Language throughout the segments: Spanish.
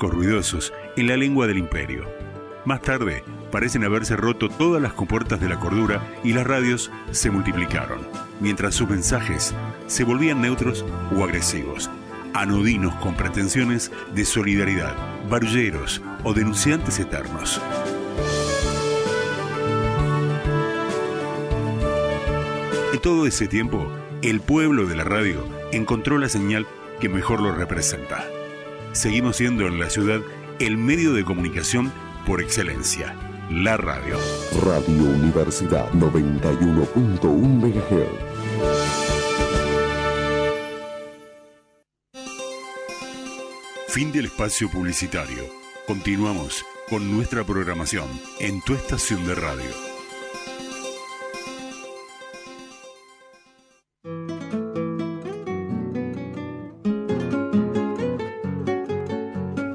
ecos ruidosos en la lengua del imperio. Más tarde, parecen haberse roto todas las compuertas de la cordura y las radios se multiplicaron, mientras sus mensajes se volvían neutros o agresivos, anodinos con pretensiones de solidaridad, barulleros o denunciantes eternos. En todo ese tiempo, el pueblo de la radio encontró la señal que mejor lo representa. Seguimos siendo en la ciudad el medio de comunicación por excelencia, la radio. Radio Universidad 91.1 MHz. Fin del espacio publicitario. Continuamos con nuestra programación en tu estación de radio.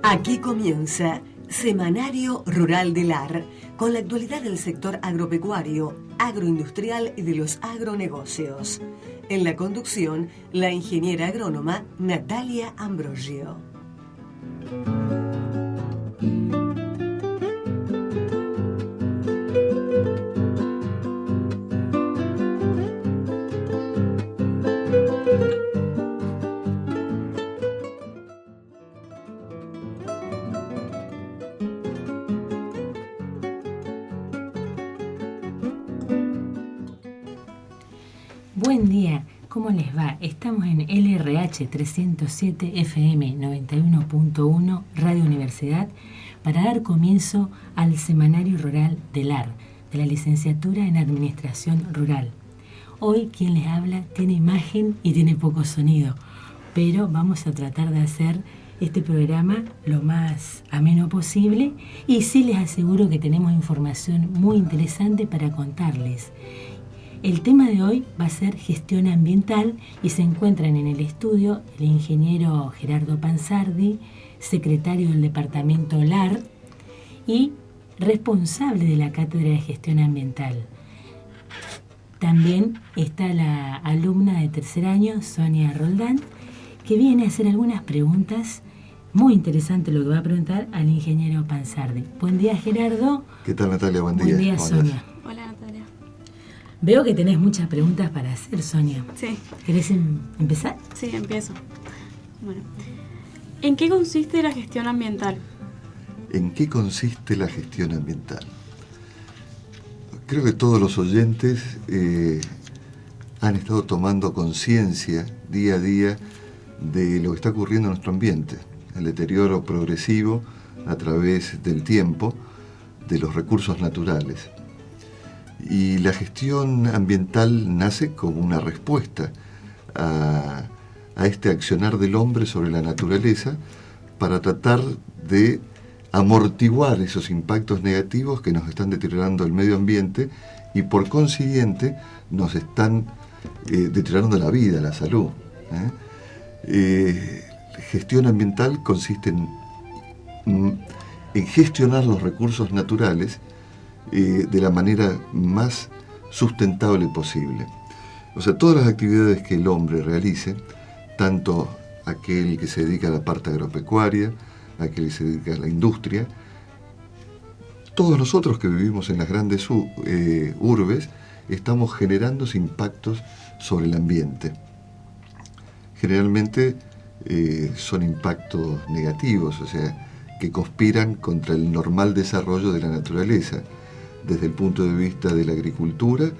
Aquí comienza Semanario Rural del AR, con la actualidad del sector agropecuario, agroindustrial y de los agronegocios. En la conducción, la ingeniera agrónoma Natalia Ambrogio. Buen día, ¿cómo les va? Estamos en LRH 307 FM 91.1 Radio Universidad para dar comienzo al Semanario Rural del AR, de la Licenciatura en Administración Rural. Hoy quien les habla tiene imagen y tiene poco sonido, pero vamos a tratar de hacer este programa lo más ameno posible y sí les aseguro que tenemos información muy interesante para contarles. El tema de hoy va a ser gestión ambiental y se encuentran en el estudio el ingeniero Gerardo Pansardi, secretario del departamento LAR y responsable de la cátedra de gestión ambiental. También está la alumna de tercer año, Sonia Roldán, que viene a hacer algunas preguntas. Muy interesante lo que va a preguntar al ingeniero Pansardi. Buen día, Gerardo. ¿Qué tal, Natalia? Buen día. Buen día, Sonia. Hola, Natalia. Veo que tenés muchas preguntas para hacer, Sonia. Sí. ¿Querés empezar? Sí, empiezo. Bueno, ¿en qué consiste la gestión ambiental? ¿En qué consiste la gestión ambiental? Creo que todos los oyentes han estado tomando conciencia día a día de lo que está ocurriendo en nuestro ambiente, el deterioro progresivo a través del tiempo de los recursos naturales. Y la gestión ambiental nace como una respuesta a este accionar del hombre sobre la naturaleza para tratar de amortiguar esos impactos negativos que nos están deteriorando el medio ambiente y por consiguiente nos están deteriorando la vida, la salud. Gestión ambiental consiste en gestionar los recursos naturales de la manera más sustentable posible. O sea, todas las actividades que el hombre realice, tanto aquel que se dedica a la parte agropecuaria, aquel que se dedica a la industria, todos nosotros que vivimos en las grandes urbes, estamos generando impactos sobre el ambiente. Generalmente son impactos negativos, o sea, que conspiran contra el normal desarrollo de la naturaleza. Desde el punto de vista de la agricultura,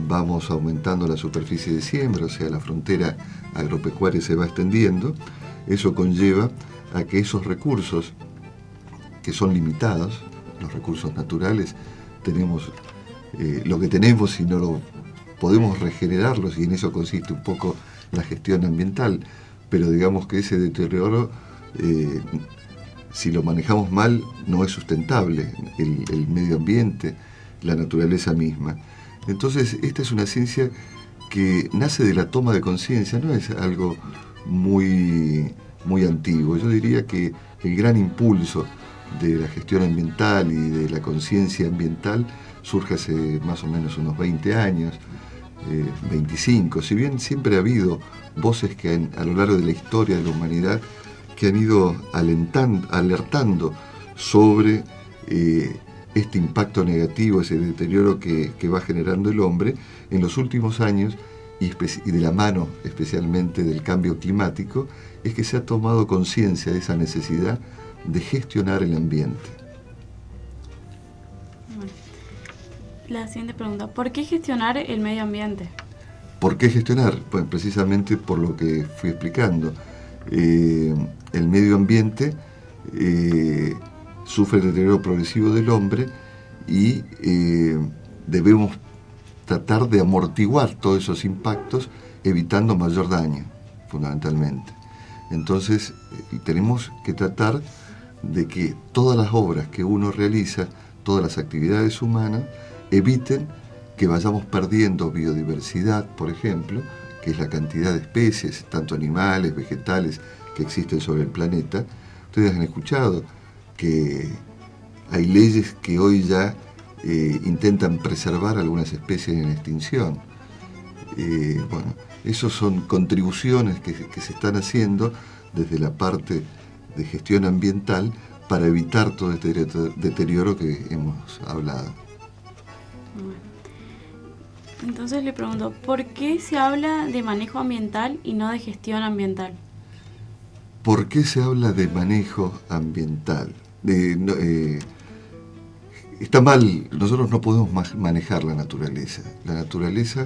vamos aumentando la superficie de siembra, o sea, la frontera agropecuaria se va extendiendo. Eso conlleva a que esos recursos, que son limitados, los recursos naturales, tenemos lo que tenemos y no lo podemos regenerarlos, y en eso consiste un poco la gestión ambiental. Pero digamos que ese deterioro, si lo manejamos mal, no es sustentable, el medio ambiente, la naturaleza misma. Entonces, esta es una ciencia que nace de la toma de conciencia, no es algo muy antiguo. Yo diría que el gran impulso de la gestión ambiental y de la conciencia ambiental surge hace más o menos unos 20 años, 25. Si bien siempre ha habido voces que a lo largo de la historia de la humanidad que han ido alertando sobre este impacto negativo, ese deterioro que va generando el hombre en los últimos años, y de la mano especialmente del cambio climático, es que se ha tomado conciencia de esa necesidad de gestionar el ambiente. Bueno, la siguiente pregunta, ¿por qué gestionar el medio ambiente? ¿Por qué gestionar? Pues precisamente por lo que fui explicando. El medio ambiente sufre el deterioro progresivo del hombre y debemos tratar de amortiguar todos esos impactos, evitando mayor daño, fundamentalmente. Entonces, tenemos que tratar de que todas las obras que uno realiza, todas las actividades humanas, eviten que vayamos perdiendo biodiversidad, por ejemplo, que es la cantidad de especies, tanto animales, vegetales, que existen sobre el planeta. Ustedes han escuchado que hay leyes que hoy ya intentan preservar algunas especies en extinción. Bueno, esas son contribuciones que se están haciendo desde la parte de gestión ambiental para evitar todo este deterioro que hemos hablado. Bueno. Entonces le pregunto, ¿por qué se habla de manejo ambiental y no de gestión ambiental? ¿Por qué se habla de manejo ambiental? Está mal, nosotros no podemos manejar la naturaleza. La naturaleza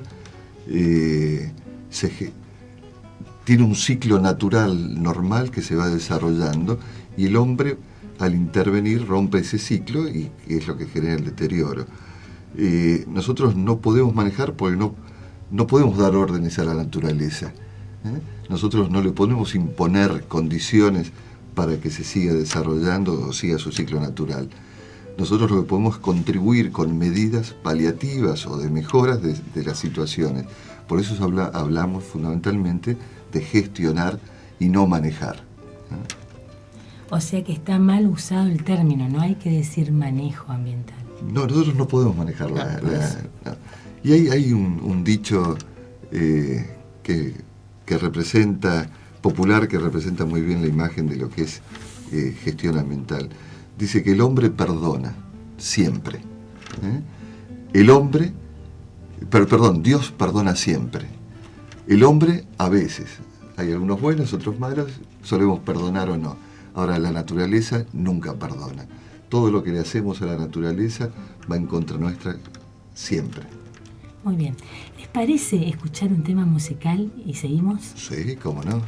tiene un ciclo natural normal que se va desarrollando, y el hombre, al intervenir, rompe ese ciclo y es lo que genera el deterioro. Nosotros no podemos manejar porque no podemos dar órdenes a la naturaleza. Nosotros no le podemos imponer condiciones para que se siga desarrollando o siga su ciclo natural. Nosotros lo que podemos contribuir con medidas paliativas o de mejoras de las situaciones. Por eso hablamos fundamentalmente de gestionar y no manejar. O sea que está mal usado el término, no hay que decir manejo ambiental. No, nosotros no podemos manejar no. Y hay un dicho que representa, popular, que representa muy bien la imagen de lo que es gestión ambiental. Dice que el hombre perdona, siempre. Dios perdona siempre. El hombre a veces. Hay algunos buenos, otros malos, solemos perdonar o no. Ahora, la naturaleza nunca perdona. Todo lo que le hacemos a la naturaleza va en contra nuestra siempre. Muy bien. ¿Les parece escuchar un tema musical y seguimos? Sí, cómo no.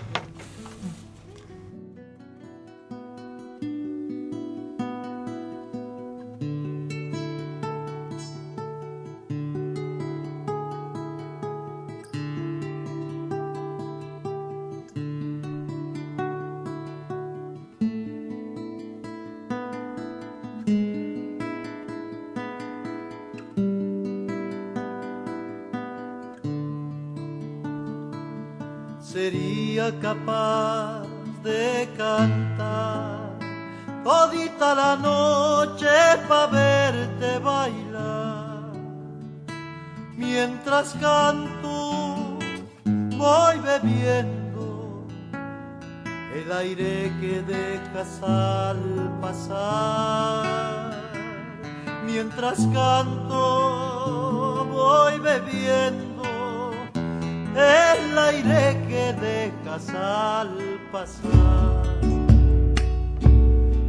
Sería capaz de cantar todita la noche pa' verte bailar. Mientras canto voy bebiendo el aire que dejas al pasar. Mientras canto voy bebiendo el aire que dejas al pasar.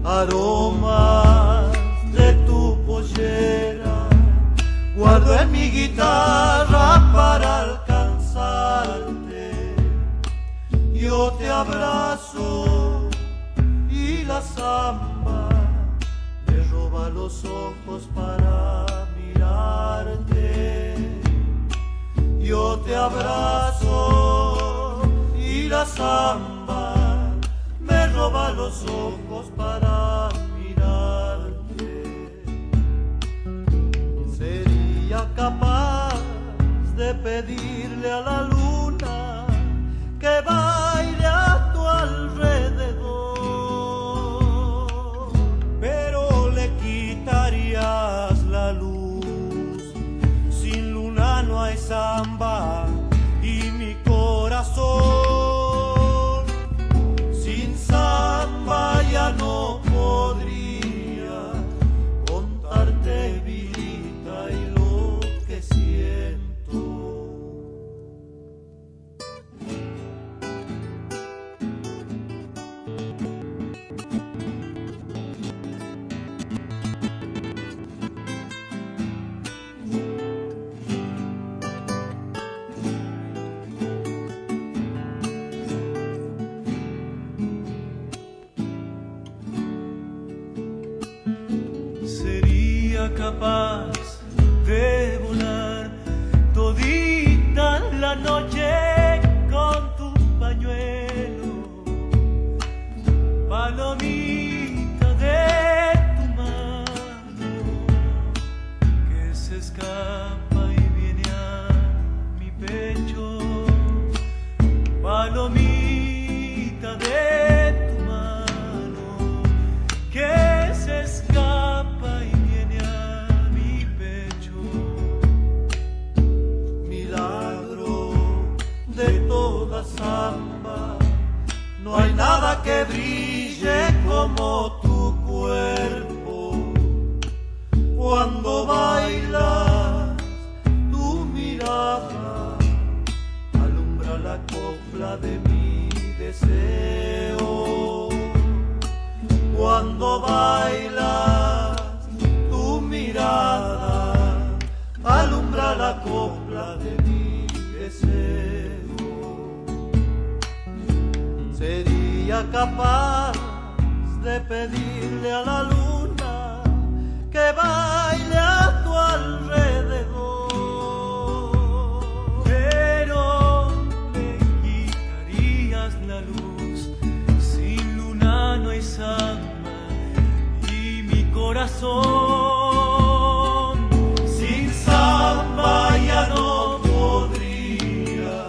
Aromas de tu pollera guardo en mi guitarra para alcanzarte. Yo te abrazo y la samba me roba los ojos para mirarte. Yo te abrazo y la samba me roba los ojos para mirarte. Sería capaz de pedirle a la luna que baile a tu alrededor, pero le quitarías la luz. Sin luna no hay samba y mi corazón sin samba sería capaz de volar todita la noche con tu pañuelo, palomita de tu mano que se escapa y viene a mi pecho, palomita de tu mano que se escapa y viene a mi pecho, milagro de toda samba, no hay nada que brille como tu cuerpo. Cuando bailas, tu mirada alumbra la copla de mi deseo. Cuando bailas, tu mirada alumbra la copla de mi deseo. Sería capaz de pedirle a la luna que baile a tu alrededor, pero me quitarías la luz. Sin luna no hay samba y mi corazón sin samba ya no podría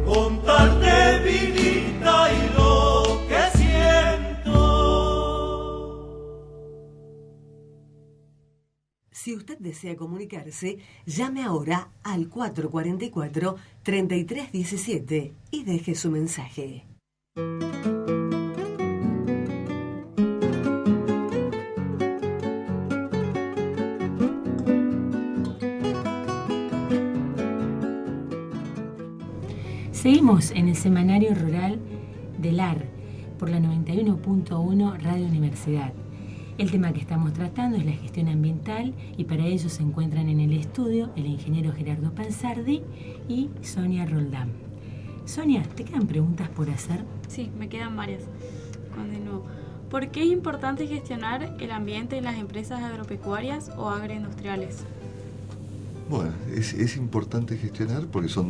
contarte vidita y lo que siento. Si usted desea comunicarse, llame ahora al 444-3317 y deje su mensaje. Seguimos en el Semanario Rural del AR por la 91.1 Radio Universidad. El tema que estamos tratando es la gestión ambiental y para ello se encuentran en el estudio el ingeniero Gerardo Panzardi y Sonia Roldán. Sonia, ¿te quedan preguntas por hacer? Sí, me quedan varias. Continúo. ¿Por qué es importante gestionar el ambiente en las empresas agropecuarias o agroindustriales? Bueno, es importante gestionar porque son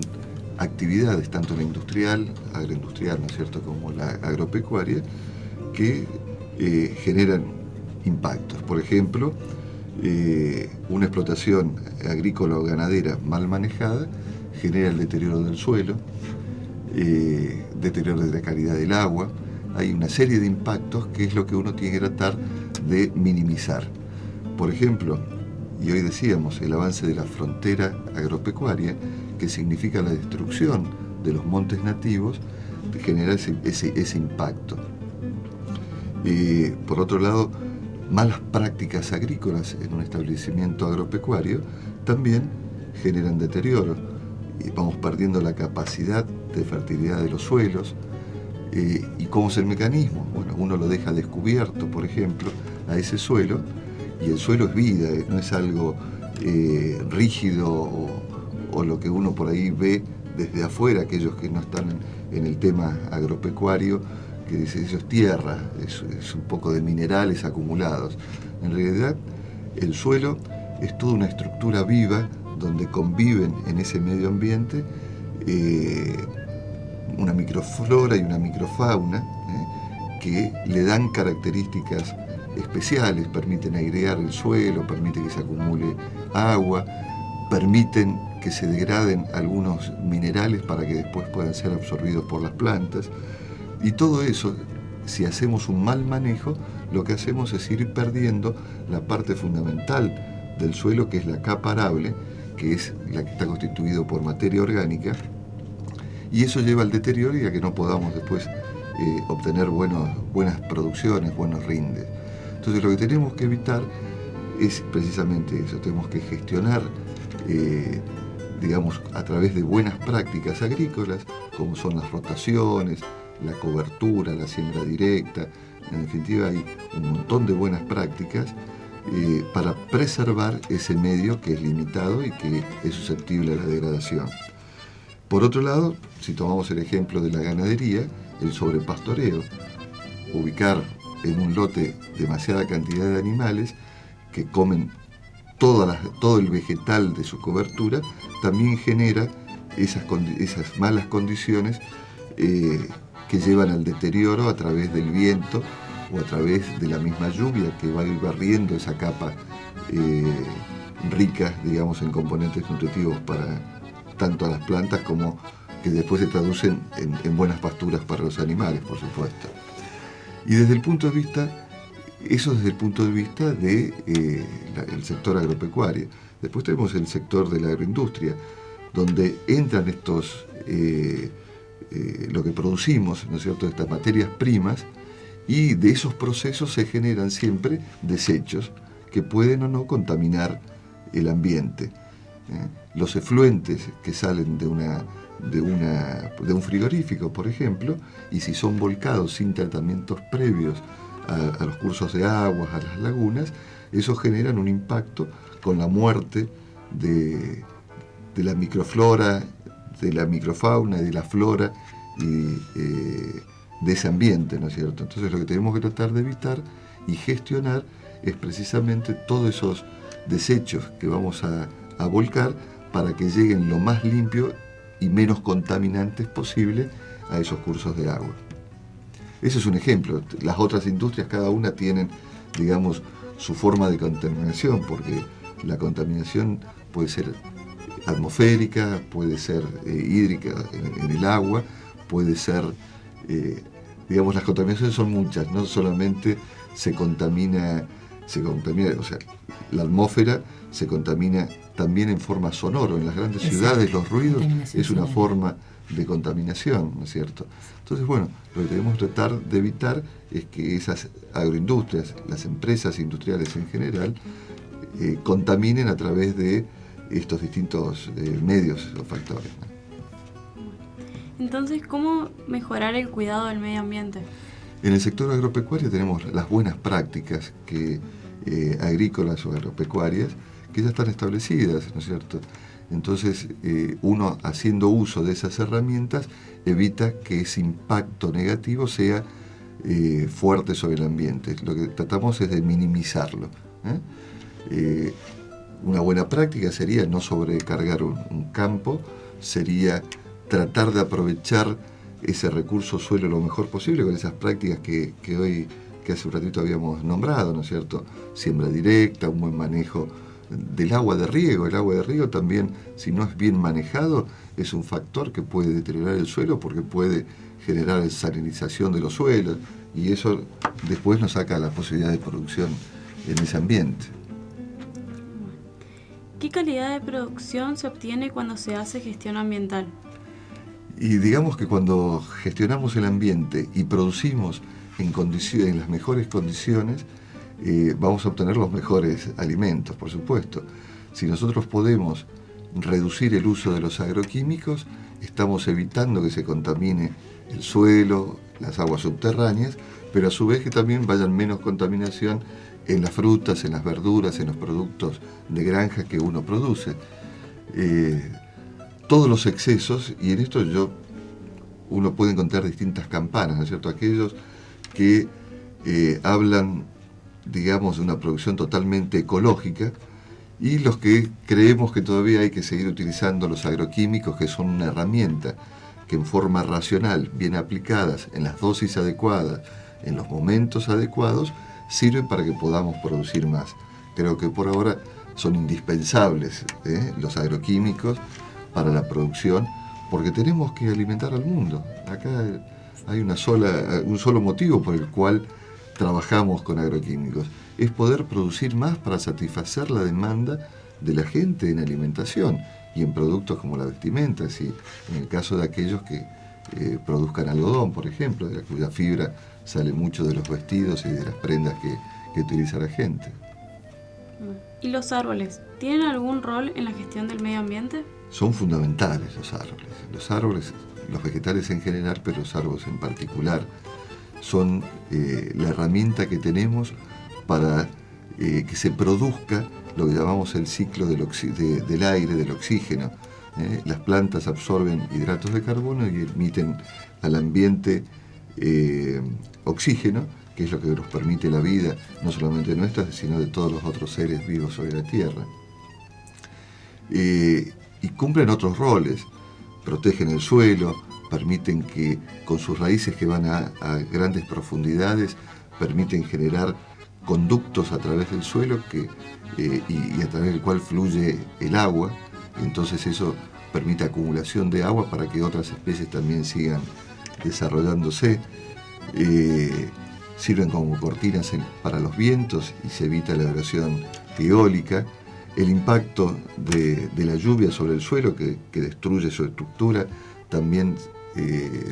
actividades, tanto la industrial, agroindustrial, ¿no es cierto?, como la agropecuaria, que generan impactos. Por ejemplo, una explotación agrícola o ganadera mal manejada genera el deterioro del suelo, deterioro de la calidad del agua. Hay una serie de impactos que es lo que uno tiene que tratar de minimizar. Por ejemplo, y hoy decíamos, el avance de la frontera agropecuaria, que significa la destrucción de los montes nativos, genera ese impacto. Por otro lado, malas prácticas agrícolas en un establecimiento agropecuario también generan deterioro. Vamos perdiendo la capacidad de fertilidad de los suelos. ¿Y cómo es el mecanismo? Bueno, uno lo deja descubierto, por ejemplo, a ese suelo, y el suelo es vida, no es algo rígido o lo que uno por ahí ve desde afuera, aquellos que no están en el tema agropecuario, que dice eso es tierra, es un poco de minerales acumulados. En realidad, el suelo es toda una estructura viva donde conviven en ese medio ambiente una microflora y una microfauna que le dan características especiales, permiten airear el suelo, permiten que se acumule agua, permiten que se degraden algunos minerales para que después puedan ser absorbidos por las plantas. Y todo eso, si hacemos un mal manejo, lo que hacemos es ir perdiendo la parte fundamental del suelo, que es la capa arable, que es la que está constituido por materia orgánica, y eso lleva al deterioro y a que no podamos después obtener buenas producciones, buenos rindes. Entonces lo que tenemos que evitar es precisamente eso, tenemos que gestionar digamos, a través de buenas prácticas agrícolas, como son las rotaciones, la cobertura, la siembra directa. En definitiva, hay un montón de buenas prácticas para preservar ese medio que es limitado y que es susceptible a la degradación. Por otro lado, si tomamos el ejemplo de la ganadería, el sobrepastoreo, ubicar en un lote demasiada cantidad de animales que comen todo el vegetal de su cobertura, también genera esas malas condiciones que llevan al deterioro a través del viento o a través de la misma lluvia que va a ir barriendo esa capa rica, digamos, en componentes nutritivos para tanto a las plantas como que después se traducen en buenas pasturas para los animales, por supuesto. Y desde el punto de vista, eso desde el punto de vista del sector agropecuario. Después tenemos el sector de la agroindustria, donde entran estos, lo que producimos, ¿no es cierto?, estas materias primas, y de esos procesos se generan siempre desechos que pueden o no contaminar el ambiente. Los efluentes que salen de un frigorífico, por ejemplo, y si son volcados sin tratamientos previos a los cursos de aguas, a las lagunas, esos generan un impacto con la muerte de la microflora, de la microfauna y de la flora y de ese ambiente, ¿no es cierto? Entonces lo que tenemos que tratar de evitar y gestionar es precisamente todos esos desechos que vamos a volcar para que lleguen lo más limpio y menos contaminantes posible a esos cursos de agua. Ese es un ejemplo. Las otras industrias, cada una tienen, digamos, su forma de contaminación, porque la contaminación puede ser atmosférica, puede ser hídrica en el agua, puede ser, digamos, las contaminaciones son muchas, no solamente se contamina, o sea, la atmósfera se contamina también en forma sonora. En las grandes ciudades los ruidos es una forma de contaminación, ¿no es cierto? Entonces, bueno, lo que debemos tratar de evitar es que esas agroindustrias, las empresas industriales en general, contaminen a través de estos distintos medios o factores, ¿no? Entonces, ¿cómo mejorar el cuidado del medio ambiente? En el sector agropecuario tenemos las buenas prácticas agrícolas o agropecuarias que ya están establecidas, ¿no es cierto? Entonces, uno haciendo uso de esas herramientas evita que ese impacto negativo sea fuerte sobre el ambiente. Lo que tratamos es de minimizarlo, una buena práctica sería no sobrecargar un campo, sería tratar de aprovechar ese recurso suelo lo mejor posible con esas prácticas que hace un ratito habíamos nombrado, ¿no es cierto? Siembra directa, un buen manejo del agua de riego. El agua de riego también, si no es bien manejado, es un factor que puede deteriorar el suelo porque puede generar salinización de los suelos y eso después nos saca la posibilidad de producción en ese ambiente. ¿Qué calidad de producción se obtiene cuando se hace gestión ambiental? Y digamos que cuando gestionamos el ambiente y producimos en las mejores condiciones, vamos a obtener los mejores alimentos, por supuesto. Si nosotros podemos reducir el uso de los agroquímicos, estamos evitando que se contamine el suelo, las aguas subterráneas, pero a su vez que también vayan menos contaminación en las frutas, en las verduras, en los productos de granja que uno produce. Todos los excesos, y en esto uno puede encontrar distintas campanas, ¿no es cierto? Aquellos que hablan, digamos, de una producción totalmente ecológica, y los que creemos que todavía hay que seguir utilizando los agroquímicos, que son una herramienta que en forma racional, bien aplicadas, en las dosis adecuadas, en los momentos adecuados, sirven para que podamos producir más. Creo que por ahora son indispensables los agroquímicos para la producción, porque tenemos que alimentar al mundo. Acá hay un solo motivo por el cual trabajamos con agroquímicos, es poder producir más para satisfacer la demanda de la gente en alimentación y en productos como la vestimenta, en el caso de aquellos que produzcan algodón, por ejemplo, de cuya fibra sale mucho de los vestidos y de las prendas que utiliza la gente. ¿Y los árboles tienen algún rol en la gestión del medio ambiente? Son fundamentales los árboles. Los árboles, los vegetales en general, pero los árboles en particular, son la herramienta que tenemos para que se produzca lo que llamamos el ciclo del aire, del oxígeno. Las plantas absorben hidratos de carbono y emiten al ambiente oxígeno, que es lo que nos permite la vida, no solamente nuestra, sino de todos los otros seres vivos sobre la Tierra. Y cumplen otros roles, protegen el suelo, permiten que con sus raíces que van a grandes profundidades, permiten generar conductos a través del suelo y a través del cual fluye el agua. Entonces eso permite acumulación de agua para que otras especies también sigan desarrollándose. Sirven como cortinas para los vientos y se evita la erosión eólica. El impacto de la lluvia sobre el suelo que destruye su estructura, también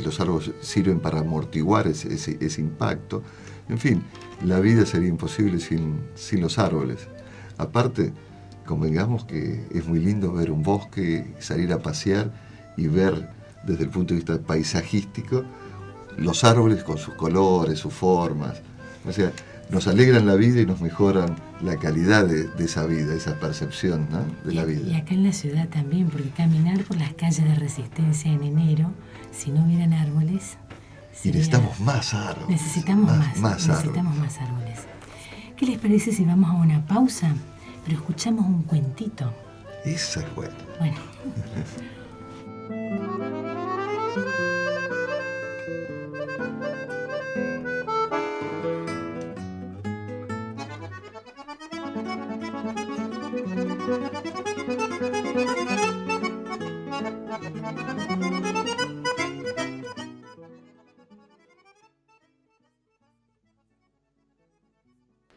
los árboles sirven para amortiguar ese impacto. En fin, la vida sería imposible sin los árboles. Aparte, convengamos que es muy lindo ver un bosque, salir a pasear y ver desde el punto de vista paisajístico los árboles con sus colores, sus formas. O sea, nos alegran la vida y nos mejoran la calidad de esa vida, esa percepción, ¿no?, de la vida. Y acá en la ciudad también, porque caminar por las calles de Resistencia en enero, si no hubieran árboles... Y necesitamos más árboles. Necesitamos más árboles. ¿Qué les parece si vamos a una pausa, pero escuchamos un cuentito? Esa es buena. Bueno.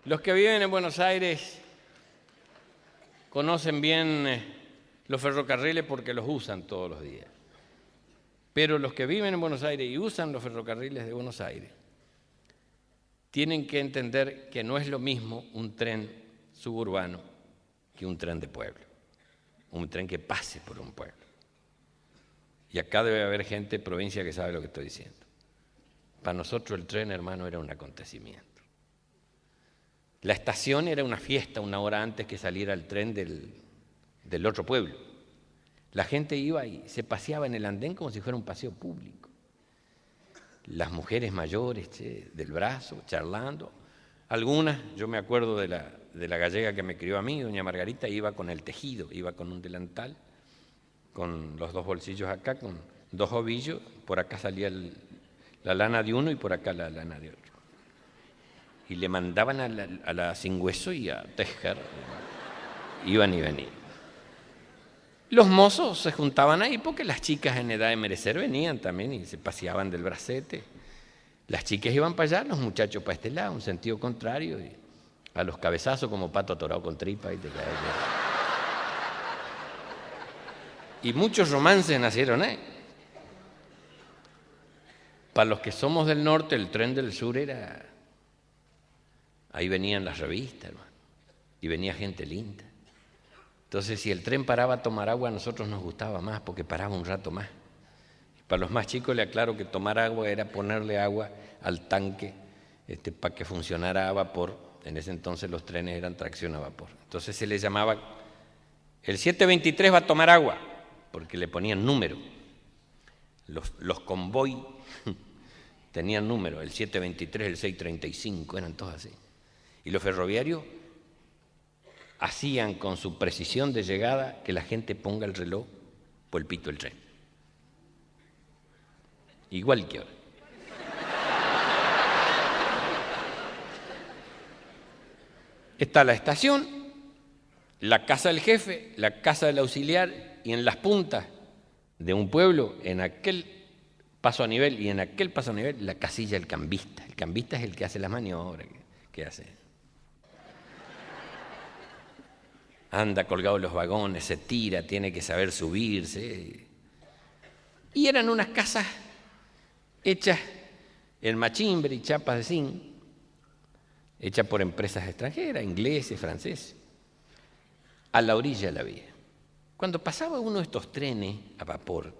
Los que viven en Buenos Aires conocen bien los ferrocarriles porque los usan todos los días. Pero los que viven en Buenos Aires y usan los ferrocarriles de Buenos Aires tienen que entender que no es lo mismo un tren suburbano que un tren de pueblo, un tren que pase por un pueblo. Y acá debe haber gente de provincia que sabe lo que estoy diciendo. Para nosotros el tren, hermano, era un acontecimiento. La estación era una fiesta una hora antes que saliera el tren del otro pueblo. La gente iba y se paseaba en el andén como si fuera un paseo público. Las mujeres mayores, del brazo, charlando. Algunas, yo me acuerdo de la gallega que me crió a mí, doña Margarita, iba con el tejido, iba con un delantal, con los dos bolsillos acá, con dos ovillos, por acá salía la lana de uno y por acá la lana de otro. Y le mandaban a la sin hueso y a tejer, iban y venían. Los mozos se juntaban ahí porque las chicas en edad de merecer venían también y se paseaban del bracete. Las chicas iban para allá, los muchachos para este lado, un sentido contrario, y a los cabezazos como pato atorado con tripa. Y muchos romances nacieron ahí. Para los que somos del norte, el tren del sur era... Ahí venían las revistas, hermano, y venía gente linda. Entonces, si el tren paraba a tomar agua, a nosotros nos gustaba más, porque paraba un rato más. Para los más chicos le aclaro que tomar agua era ponerle agua al tanque para que funcionara a vapor. En ese entonces los trenes eran tracción a vapor. Entonces se le llamaba, el 723 va a tomar agua, porque le ponían número. Los convoy tenían número, el 723, el 635, eran todos así. Y los ferroviarios hacían con su precisión de llegada que la gente ponga el reloj por el pito del tren. Igual que ahora. Está la estación, la casa del jefe, la casa del auxiliar y en las puntas de un pueblo, en aquel paso a nivel y en aquel paso a nivel, la casilla del cambista. El cambista es el que hace las maniobras, que hace. Anda colgado en los vagones, se tira, tiene que saber subirse. Y eran unas casas hechas en machimbre y chapas de zinc, hechas por empresas extranjeras, ingleses, franceses, a la orilla de la vía. Cuando pasaba uno de estos trenes a vapor,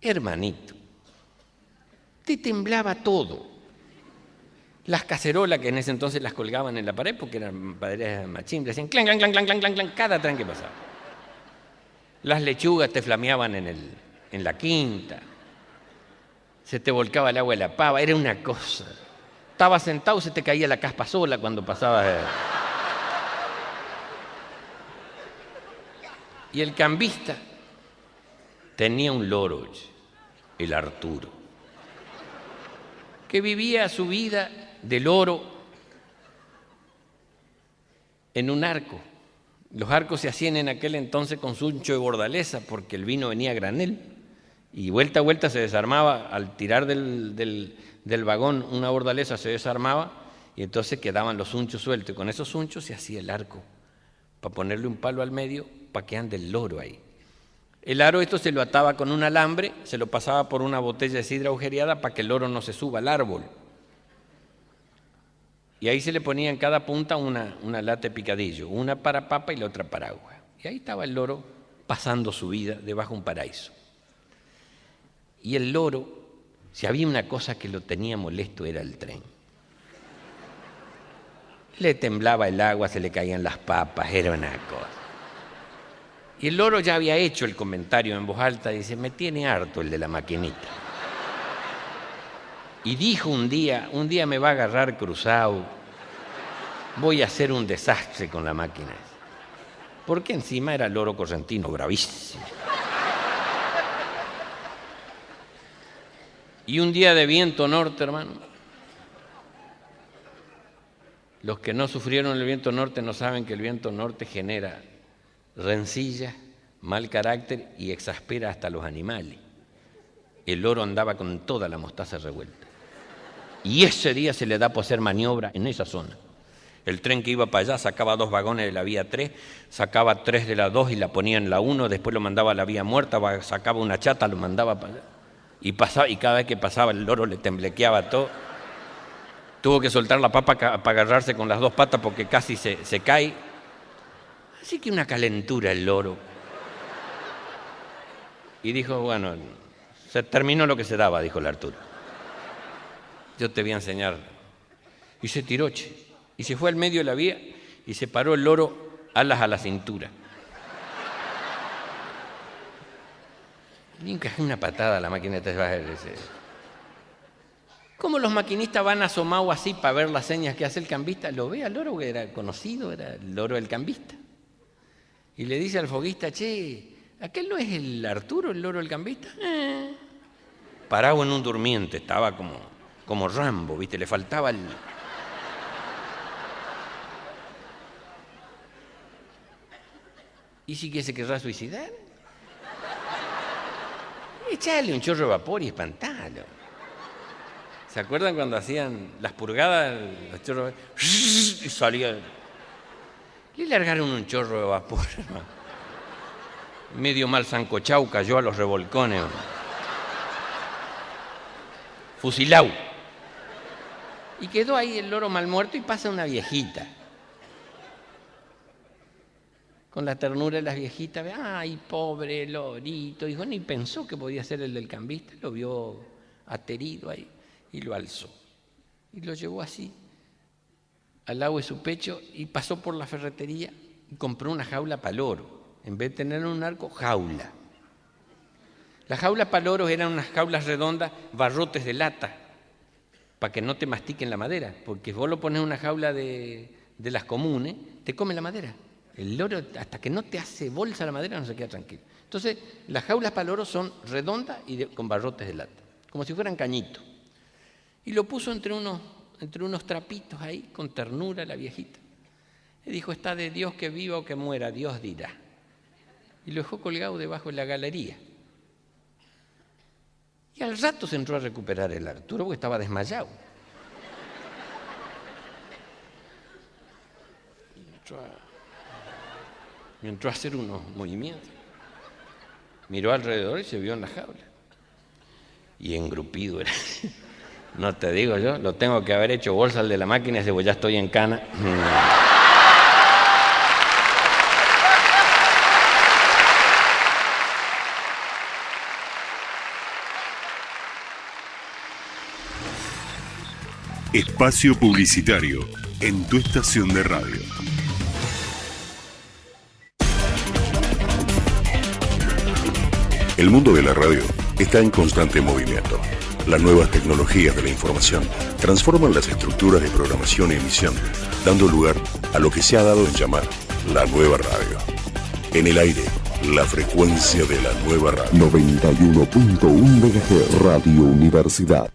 hermanito, te temblaba todo. Las cacerolas que en ese entonces las colgaban en la pared porque eran maderas de machimbre, hacían clan, clan, clan, clan, clan, clan, clan, cada tren que pasaba. Las lechugas te flameaban en la quinta. se te volcaba el agua de la pava, era una cosa. Estabas sentado, se te caía la caspa sola cuando pasabas. Y el cambista tenía un loro, el Arturo, que vivía su vida de loro en un arco. Los arcos se hacían en aquel entonces con suncho de bordaleza porque el vino venía a granel y vuelta a vuelta se desarmaba. Al tirar del vagón una bordaleza se desarmaba y entonces quedaban los sunchos sueltos y con esos sunchos se hacía el arco para ponerle un palo al medio para que ande el loro ahí. El aro esto se lo ataba con un alambre, se lo pasaba por una botella de sidra agujereada para que el loro no se suba al árbol. Y ahí se le ponía en cada punta una lata de picadillo, una para papa y la otra para agua. Y ahí estaba el loro pasando su vida debajo de un paraíso. Y el loro, si había una cosa que lo tenía molesto era el tren. Le temblaba el agua, se le caían las papas, era una cosa. Y el loro ya había hecho el comentario en voz alta, dice, me tiene harto el de la maquinita. Y dijo un día me va a agarrar cruzado, voy a hacer un desastre con la máquina. Porque encima era el loro correntino, bravísimo. Y un día de viento norte, hermano. Los que no sufrieron el viento norte no saben que el viento norte genera rencillas, mal carácter y exaspera hasta los animales. El loro andaba con toda la mostaza revuelta. Y ese día se le da por hacer maniobra en esa zona. El tren que iba para allá sacaba 2 vagones de la vía 3, sacaba 3 de la 2 y la ponía en la 1, después lo mandaba a la vía muerta, sacaba una chata, lo mandaba para allá. Y cada vez que pasaba el loro le temblequeaba todo. Tuvo que soltar la papa para agarrarse con las 2 patas porque casi se cae. Así que una calentura el loro. Y dijo, bueno, se terminó lo que se daba, dijo el Arturo. Yo te voy a enseñar. Y se tiró, y se fue al medio de la vía y se paró el loro alas a la cintura. Y encajé una patada a la maquineta. ¿Cómo los maquinistas van asomados así para ver las señas que hace el cambista? Lo ve al loro, que era conocido, era el loro del cambista. Y le dice al foguista, che, ¿aquel no es el Arturo, el loro del cambista? Parado en un durmiente, estaba como Rambo, ¿viste? Le faltaba el... ¿Y si que se querrá suicidar? Echarle un chorro de vapor y espantalo. ¿Se acuerdan cuando hacían las purgadas, los chorros de vapor? Y salía... Le largaron un chorro de vapor, hermano. Medio mal sancochau, cayó a los revolcones. Fusilao. Y quedó ahí el loro mal muerto y pasa una viejita. Con la ternura de las viejitas, ay, pobre lorito. Dijo, ni pensó que podía ser el del cambista. Lo vio aterido ahí y lo alzó. Y lo llevó así, al lado de su pecho, y pasó por la ferretería y compró una jaula para loro. En vez de tener un arco, jaula. Las jaulas para loros eran unas jaulas redondas, barrotes de lata, para que no te mastiquen la madera. Porque si vos lo pones en una jaula de las comunes, te come la madera. El loro, hasta que no te hace bolsa la madera, no se queda tranquilo. Entonces, las jaulas para loros son redondas y con barrotes de lata, como si fueran cañitos. Y lo puso entre unos trapitos ahí, con ternura la viejita. Y dijo, está de Dios que viva o que muera, Dios dirá. Y lo dejó colgado debajo de la galería. Y al rato se entró a recuperar el Arturo porque estaba desmayado. Y entró a hacer unos movimientos. Miró alrededor y se vio en la jaula. Y engrupido era. No te digo yo, lo tengo que haber hecho bolsa al de la máquina y dice, pues ya estoy en cana. Espacio publicitario en tu estación de radio. El mundo de la radio está en constante movimiento. Las nuevas tecnologías de la información transforman las estructuras de programación y emisión, dando lugar a lo que se ha dado en llamar la nueva radio. En el aire, la frecuencia de la nueva radio. 91.1 MHz, Radio Universidad.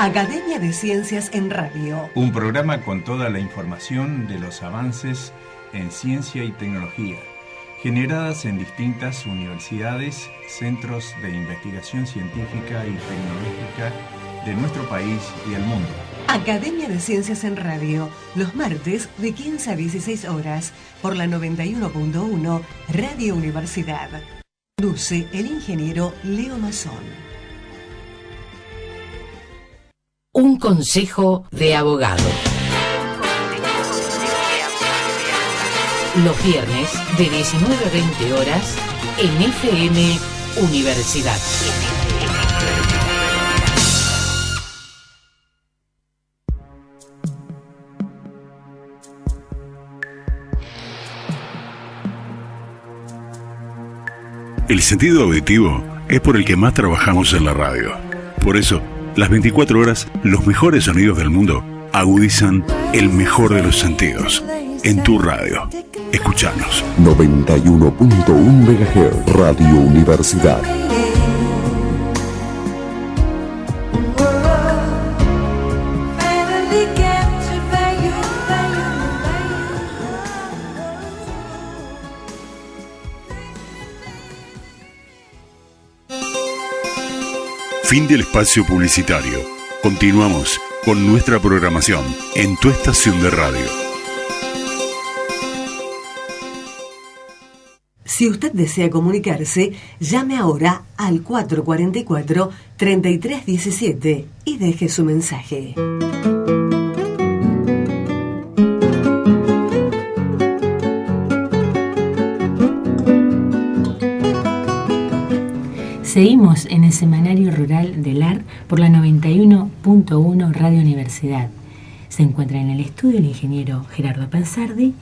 Academia de Ciencias en Radio. Un programa con toda la información de los avances en ciencia y tecnología, generadas en distintas universidades, centros de investigación científica y tecnológica de nuestro país y el mundo. Academia de Ciencias en Radio, los martes de 15 a 16 horas, por la 91.1 Radio Universidad. Conduce el ingeniero Leo Mazón. Un consejo de abogado. Los viernes de 19 a 20 horas en FM Universidad. El sentido auditivo es por el que más trabajamos en la radio. Por eso, las 24 horas, los mejores sonidos del mundo agudizan el mejor de los sentidos. En tu radio. Escuchanos. 91.1 MHz, Radio Universidad. Fin del espacio publicitario. Continuamos con nuestra programación en tu estación de radio. Si usted desea comunicarse, llame ahora al 444-3317 y deje su mensaje. Seguimos en el Semanario Rural del AR por la 91.1 Radio Universidad. Se encuentra en el estudio el ingeniero Gerardo Pensardi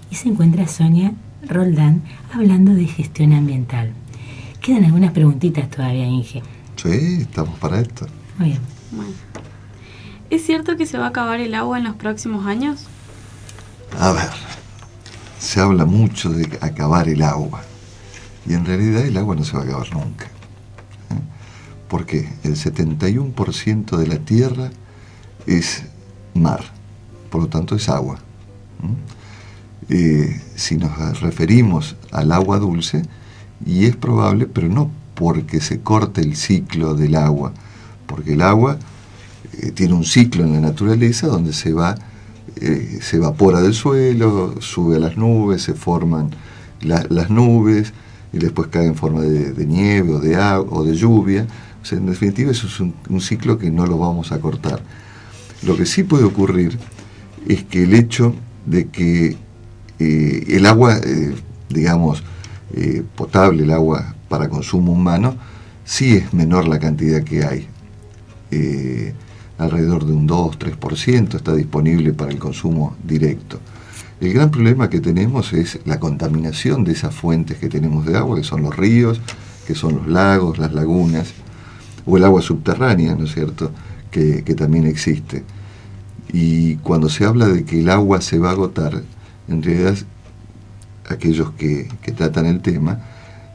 y se encuentra Sonia Roldán hablando de gestión ambiental. Quedan algunas preguntitas todavía, Inge. Sí, estamos para esto. Muy bien. Bueno. ¿Es cierto que se va a acabar el agua en los próximos años? A ver, se habla mucho de acabar el agua. Y en realidad el agua no se va a acabar nunca. ¿Por qué? El 71% de la tierra es mar, por lo tanto es agua. Si nos referimos al agua dulce, y es probable, pero no porque se corte el ciclo del agua, porque el agua tiene un ciclo en la naturaleza donde se evapora del suelo, sube a las nubes, se forman las nubes y después cae en forma de nieve o de agua o de lluvia. O sea, en definitiva eso es un ciclo que no lo vamos a cortar. Lo que sí puede ocurrir es que el hecho de que el agua, potable, el agua para consumo humano, sí es menor la cantidad que hay. Alrededor de un 2-3% está disponible para el consumo directo. El gran problema que tenemos es la contaminación de esas fuentes que tenemos de agua, que son los ríos, que son los lagos, las lagunas, o el agua subterránea, ¿no es cierto?, que también existe. Y cuando se habla de que el agua se va a agotar, en realidad aquellos que tratan el tema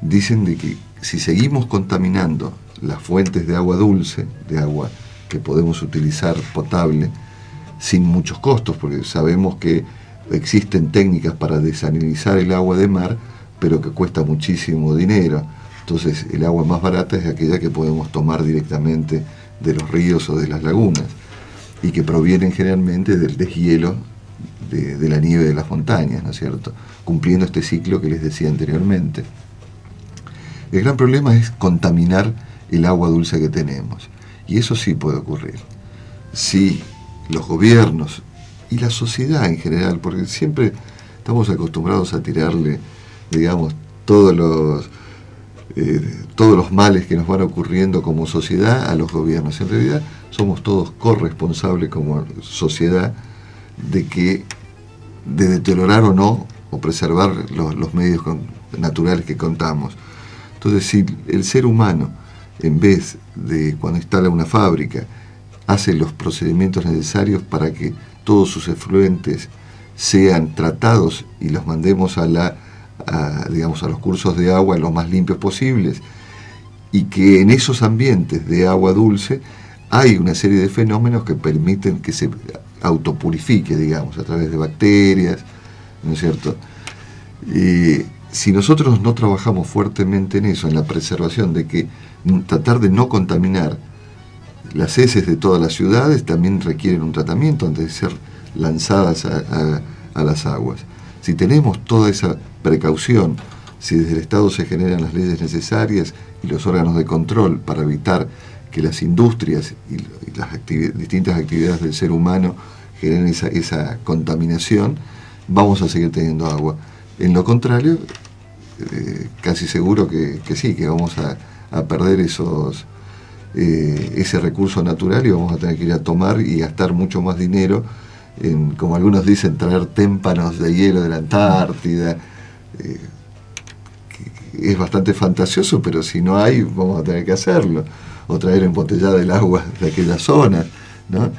dicen de que si seguimos contaminando las fuentes de agua dulce, de agua que podemos utilizar potable, sin muchos costos, porque sabemos que existen técnicas para desalinizar el agua de mar, pero que cuesta muchísimo dinero. Entonces el agua más barata es aquella que podemos tomar directamente de los ríos o de las lagunas y que provienen generalmente del deshielo de la nieve de las montañas, ¿no es cierto?, cumpliendo este ciclo que les decía anteriormente. El gran problema es contaminar el agua dulce que tenemos, y eso sí puede ocurrir. Si los gobiernos y la sociedad en general, porque siempre estamos acostumbrados a tirarle, todos los males que nos van ocurriendo como sociedad a los gobiernos. En realidad somos todos corresponsables como sociedad de que de deteriorar o no, o preservar los medios naturales que contamos. Entonces, si el ser humano, en vez de cuando instala una fábrica, hace los procedimientos necesarios para que todos sus efluentes sean tratados y los mandemos a los cursos de agua lo más limpios posibles, y que en esos ambientes de agua dulce hay una serie de fenómenos que permiten que se autopurifique, digamos, a través de bacterias, ¿no es cierto? Si nosotros no trabajamos fuertemente en eso, en la preservación de que tratar de no contaminar las heces de todas las ciudades, también requieren un tratamiento antes de ser lanzadas a las aguas. Si tenemos toda esa precaución, si desde el Estado se generan las leyes necesarias y los órganos de control para evitar que las industrias y las distintas actividades del ser humano generen esa contaminación, vamos a seguir teniendo agua. En lo contrario, casi seguro que sí, que vamos a perder ese recurso natural y vamos a tener que ir a tomar y gastar mucho más dinero en, como algunos dicen, traer témpanos de hielo de la Antártida. Es bastante fantasioso, pero si no hay, vamos a tener que hacerlo, o traer embotellada el agua de aquella zona, ¿no?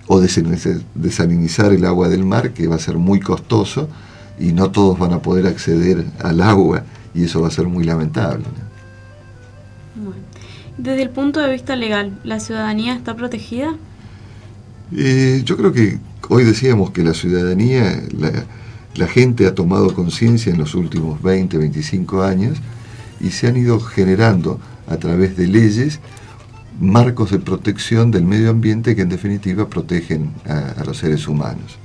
O desalinizar el agua del mar, que va a ser muy costoso y no todos van a poder acceder al agua, y eso va a ser muy lamentable, ¿no? Bueno. Desde el punto de vista legal, ¿la ciudadanía está protegida? Yo creo que hoy decíamos que la ciudadanía, la gente ha tomado conciencia en los últimos 20, 25 años y se han ido generando a través de leyes marcos de protección del medio ambiente que en definitiva protegen a los seres humanos.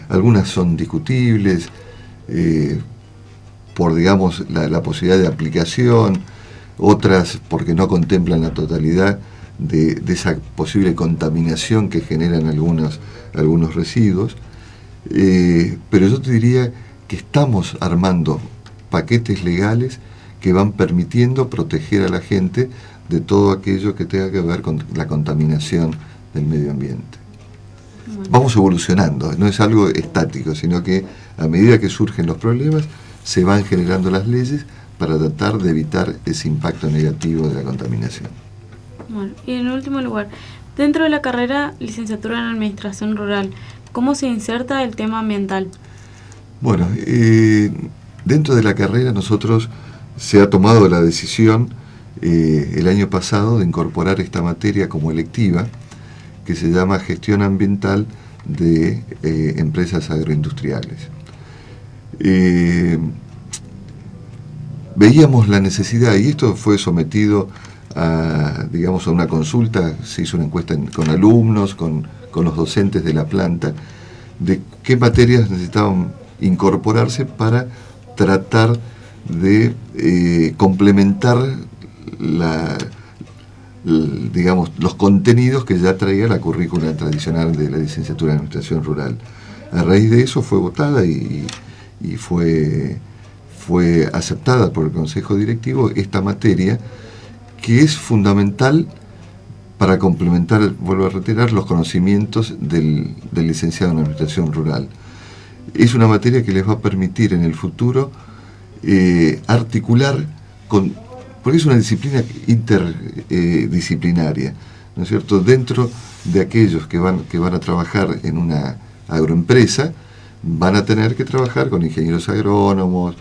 Algunas son discutibles por, digamos, la posibilidad de aplicación, otras porque no contemplan la totalidad de esa posible contaminación que generan algunos residuos. Pero yo te diría que estamos armando paquetes legales que van permitiendo proteger a la gente de todo aquello que tenga que ver con la contaminación del medio ambiente. Bueno. Vamos evolucionando, no es algo estático, sino que a medida que surgen los problemas se van generando las leyes para tratar de evitar ese impacto negativo de la contaminación. Bueno, y en último lugar, dentro de la carrera licenciatura en Administración Rural, ¿cómo se inserta el tema ambiental? Bueno, dentro de la carrera nosotros se ha tomado la decisión el año pasado de incorporar esta materia como electiva, que se llama Gestión Ambiental de Empresas Agroindustriales. Veíamos la necesidad, y esto fue sometido a una consulta, se hizo una encuesta con alumnos, con los docentes de la planta, de qué materias necesitaban incorporarse para tratar de complementar los contenidos que ya traía la currícula tradicional de la licenciatura en Administración Rural. A raíz de eso fue votada y fue aceptada por el Consejo Directivo esta materia, que es fundamental para complementar, vuelvo a reiterar, los conocimientos del licenciado en Administración Rural. Es una materia que les va a permitir en el futuro articular porque es una disciplina interdisciplinaria, ¿no es cierto? Dentro de aquellos que van a trabajar en una agroempresa, van a tener que trabajar con ingenieros agrónomos,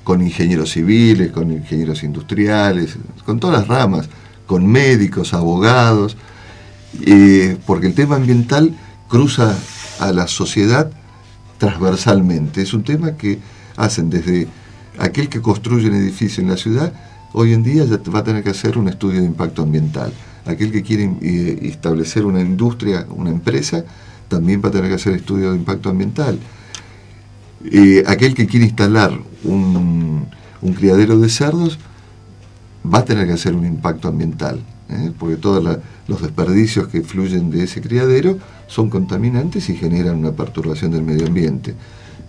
con ingenieros civiles, con ingenieros industriales, con todas las ramas, con médicos, abogados, porque el tema ambiental cruza a la sociedad transversalmente. Es un tema que hacen desde aquel que construye un edificio en la ciudad, hoy en día ya va a tener que hacer un estudio de impacto ambiental. Aquel que quiere establecer una industria, una empresa, también va a tener que hacer estudio de impacto ambiental. Aquel que quiere instalar un criadero de cerdos va a tener que hacer un impacto ambiental, porque todos los desperdicios que fluyen de ese criadero son contaminantes y generan una perturbación del medio ambiente.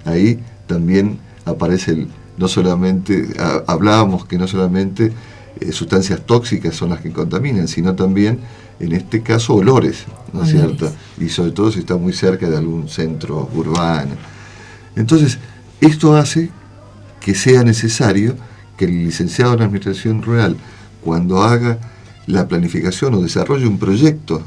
Ahí también aparece no solamente, hablábamos que no solamente sustancias tóxicas son las que contaminan, sino también en este caso olores, ¿no es cierto? Y sobre todo si está muy cerca de algún centro urbano. Entonces, esto hace que sea necesario que el licenciado en Administración Rural, cuando haga la planificación o desarrolle un proyecto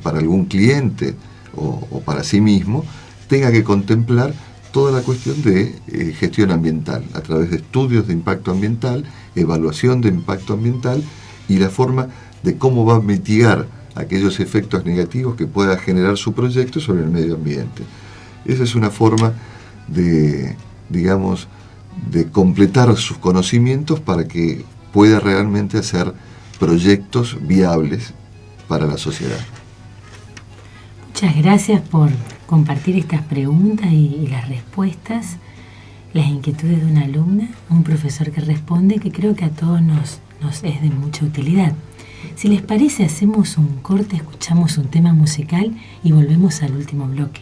para algún cliente o para sí mismo, tenga que contemplar toda la cuestión de gestión ambiental, a través de estudios de impacto ambiental, evaluación de impacto ambiental y la forma de cómo va a mitigar aquellos efectos negativos que pueda generar su proyecto sobre el medio ambiente. Esa es una forma de, digamos, de completar sus conocimientos para que pueda realmente hacer proyectos viables para la sociedad. Muchas gracias por compartir estas preguntas y las respuestas, las inquietudes de una alumna, un profesor que responde, que creo que a todos nos es de mucha utilidad. Si les parece, hacemos un corte, escuchamos un tema musical y volvemos al último bloque.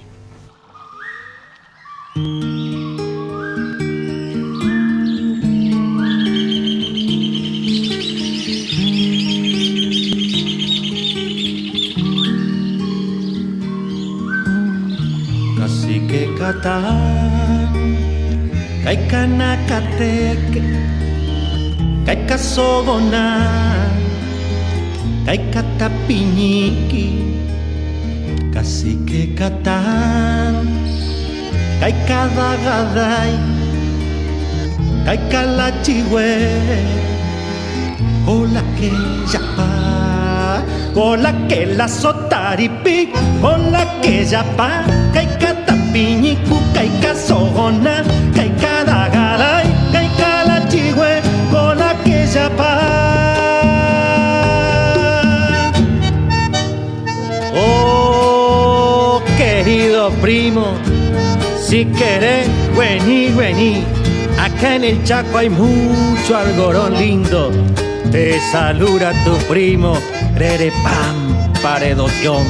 Cacique Catán, Caicanacateke, Caicasogoná, Caicatapiñiqui, Cacique Catán, Caicadagaday, Caicalachihue, Hola que yapa, hola que la sotaripi, hola que yapa, Caicatapiñicu, Caicasogona, Caicadagaday, Caicalachihue, hola que yapa. Oh, querido primo, si querés, vení, acá en el Chaco hay mucho algodón lindo. Te saluda tu primo, Rerepam Paredoción.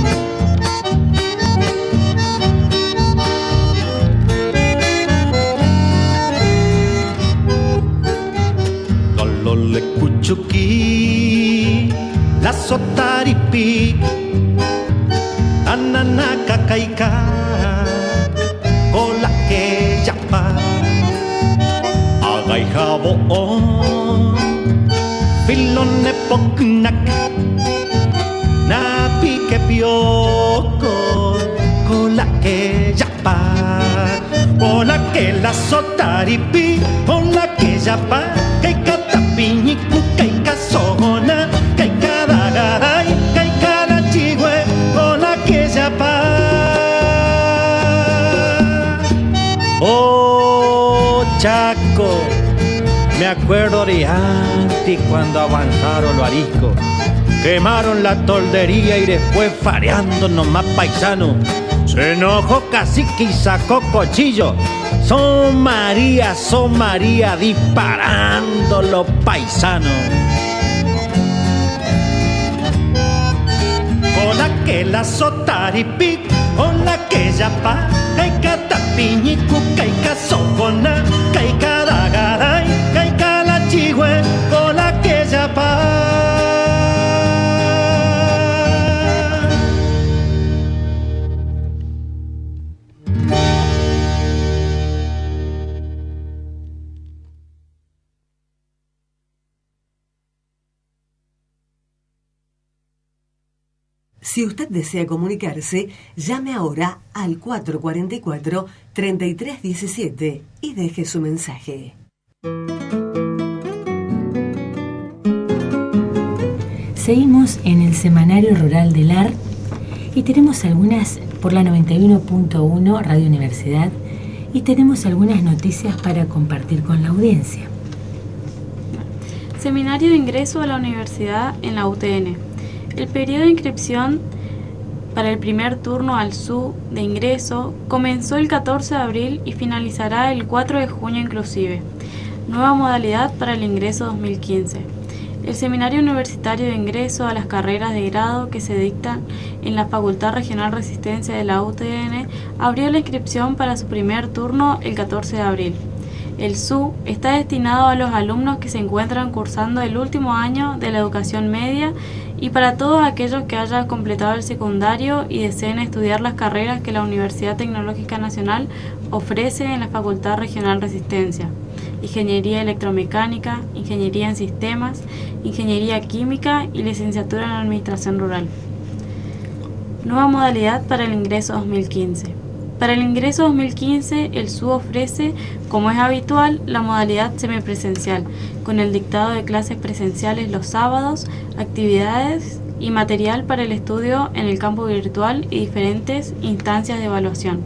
Lolole Cuchuquí, la Sotaripi, Ananaca Caica, Cola que yapa, Agay Jabón, Filone Pocnac, Napi que Pioco, Cola que yapa, Cola que la Sotaripi, Cola que yapa, Caicatapiñicu, Caicasogona, Caicadagaday, Caicalachihue, Cola que yapa. Oh, Chaco, me acuerdo de antes cuando avanzaron los ariscos, quemaron la toldería y después fareando nomás paisano. Se enojó cacique y sacó cuchillo. Son María, disparando los paisanos. Con la que la sotaripi, con la que yapa, Caicatapiñicu, Caicasogona, Caicadagaday, Caicalachihue, con la que yapa. Si usted desea comunicarse, llame ahora al 444-3317 y deje su mensaje. Seguimos en el Semanario Rural del AR y tenemos algunas por la 91.1 Radio Universidad y tenemos algunas noticias para compartir con la audiencia. Seminario de ingreso a la universidad en la UTN. El periodo de inscripción para el primer turno al SU de ingreso comenzó el 14 de abril y finalizará el 4 de junio inclusive. Nueva modalidad para el ingreso 2015. El Seminario Universitario de Ingreso a las carreras de grado que se dictan en la Facultad Regional Resistencia de la UTN abrió la inscripción para su primer turno el 14 de abril. El SU está destinado a los alumnos que se encuentran cursando el último año de la educación media y para todos aquellos que hayan completado el secundario y deseen estudiar las carreras que la Universidad Tecnológica Nacional ofrece en la Facultad Regional Resistencia: Ingeniería Electromecánica, Ingeniería en Sistemas, Ingeniería Química y Licenciatura en Administración Rural. Nueva modalidad para el ingreso 2015. Para el ingreso 2015, el SU ofrece, como es habitual, la modalidad semipresencial, con el dictado de clases presenciales los sábados, actividades y material para el estudio en el campo virtual y diferentes instancias de evaluación.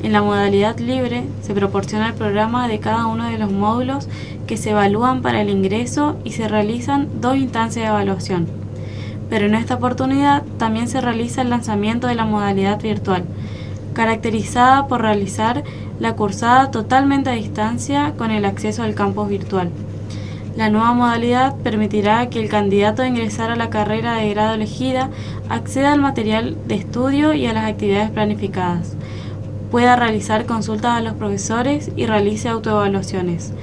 En la modalidad libre, se proporciona el programa de cada uno de los módulos que se evalúan para el ingreso y se realizan 2 instancias de evaluación. Pero en esta oportunidad también se realiza el lanzamiento de la modalidad virtual, caracterizada por realizar la cursada totalmente a distancia con el acceso al campus virtual. La nueva modalidad permitirá que el candidato a ingresar a la carrera de grado elegida acceda al material de estudio y a las actividades planificadas, pueda realizar consultas a los profesores y realice autoevaluaciones.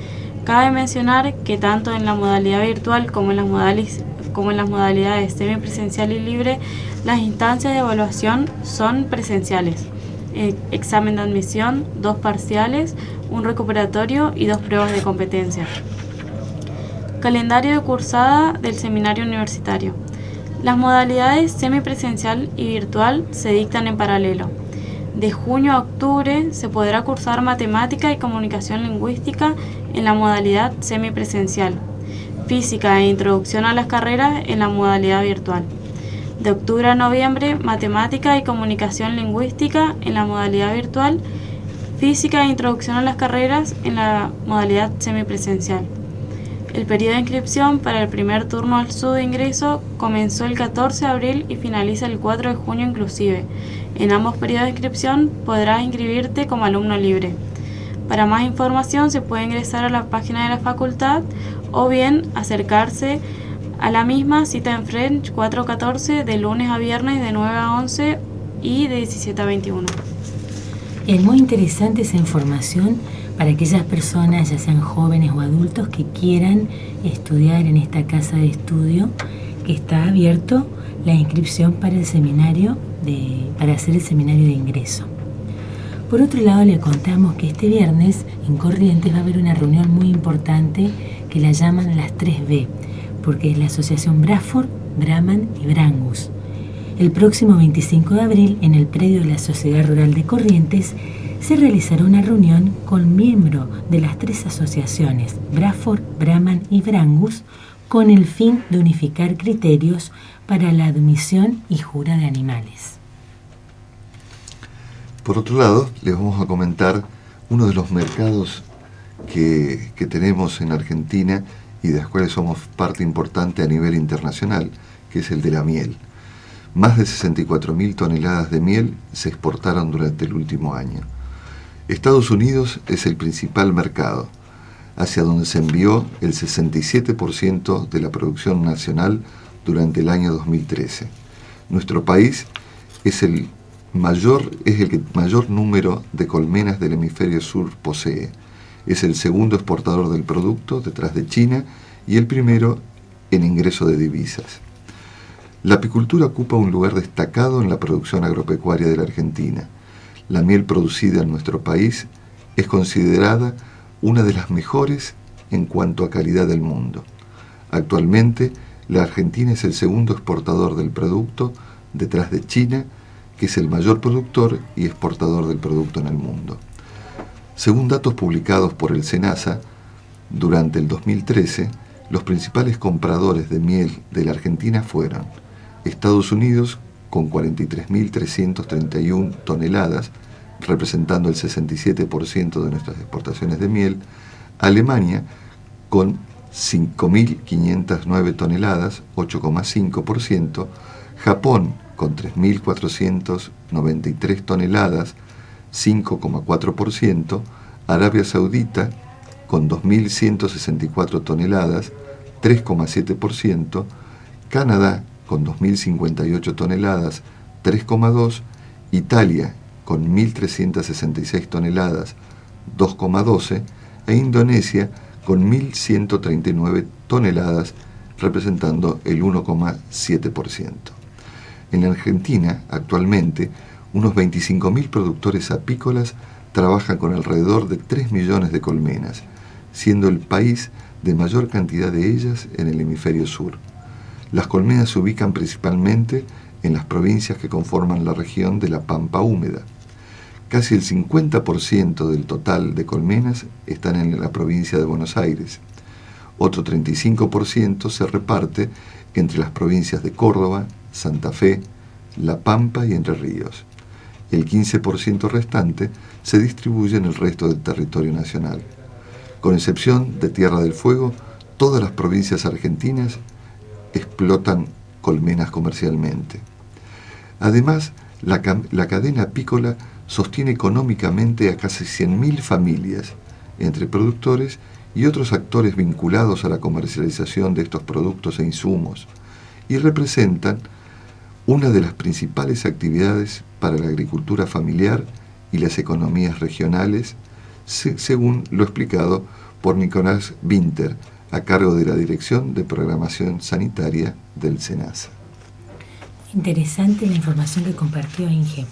Cabe mencionar que tanto en la modalidad virtual como en las modalidades semipresencial y libre, las instancias de evaluación son presenciales: examen de admisión, 2 parciales, un recuperatorio y 2 pruebas de competencia. Calendario de cursada del seminario universitario. Las modalidades semipresencial y virtual se dictan en paralelo. De junio a octubre se podrá cursar matemática y comunicación lingüística en la modalidad semipresencial, física e introducción a las carreras en la modalidad virtual. De octubre a noviembre, matemática y comunicación lingüística en la modalidad virtual, física e introducción a las carreras en la modalidad semipresencial. El periodo de inscripción para el primer turno al SU de ingreso comenzó el 14 de abril y finaliza el 4 de junio inclusive. En ambos periodos de inscripción podrás inscribirte como alumno libre. Para más información se puede ingresar a la página de la facultad o bien acercarse a la misma, cita en French 414, de lunes a viernes de 9 a 11 y de 17 a 21. Es muy interesante esa información para aquellas personas, ya sean jóvenes o adultos, que quieran estudiar en esta casa de estudio, que está abierto la inscripción para el seminario para hacer el seminario de ingreso. Por otro lado, le contamos que este viernes en Corrientes va a haber una reunión muy importante que la llaman las 3B, porque es la asociación Bradford, Brahman y Brangus. El próximo 25 de abril, en el predio de la Sociedad Rural de Corrientes, se realizará una reunión con miembros de las 3 asociaciones, Bradford, Brahman y Brangus, con el fin de unificar criterios para la admisión y jura de animales. Por otro lado, les vamos a comentar uno de los mercados que tenemos en Argentina y de los cuales somos parte importante a nivel internacional, que es el de la miel. Más de 64.000 toneladas de miel se exportaron durante el último año. Estados Unidos es el principal mercado, hacia donde se envió el 67% de la producción nacional durante el año 2013. Nuestro país es el que mayor número de colmenas del hemisferio sur posee. Es el segundo exportador del producto, detrás de China, y el primero en ingreso de divisas. La apicultura ocupa un lugar destacado en la producción agropecuaria de la Argentina. La miel producida en nuestro país es considerada una de las mejores en cuanto a calidad del mundo. Actualmente, la Argentina es el segundo exportador del producto, detrás de China, que es el mayor productor y exportador del producto en el mundo. Según datos publicados por el SENASA, durante el 2013, los principales compradores de miel de la Argentina fueron Estados Unidos, con 43.331 toneladas, representando el 67% de nuestras exportaciones de miel, Alemania, con 5.509 toneladas, 8,5%, Japón, con 3.493 toneladas, 5,4%, Arabia Saudita, con 2.164 toneladas, 3,7%, Canadá, con 2.058 toneladas, 3,2%, Italia, con 1.366 toneladas, 2,12%, e Indonesia con 1.139 toneladas, representando el 1,7%. En Argentina, actualmente, unos 25.000 productores apícolas trabajan con alrededor de 3 millones de colmenas, siendo el país de mayor cantidad de ellas en el hemisferio sur. Las colmenas se ubican principalmente en las provincias que conforman la región de la Pampa húmeda. Casi el 50% del total de colmenas están en la provincia de Buenos Aires. Otro 35% se reparte entre las provincias de Córdoba, Santa Fe, La Pampa y Entre Ríos. El 15% restante se distribuye en el resto del territorio nacional. Con excepción de Tierra del Fuego, todas las provincias argentinas explotan colmenas comercialmente. Además, la cadena apícola sostiene económicamente a casi 100.000 familias, entre productores y otros actores vinculados a la comercialización de estos productos e insumos, y representan una de las principales actividades para la agricultura familiar y las economías regionales, según lo explicado por Nicolás Winter, a cargo de la Dirección de Programación Sanitaria del SENASA. Interesante la información que compartió Inge.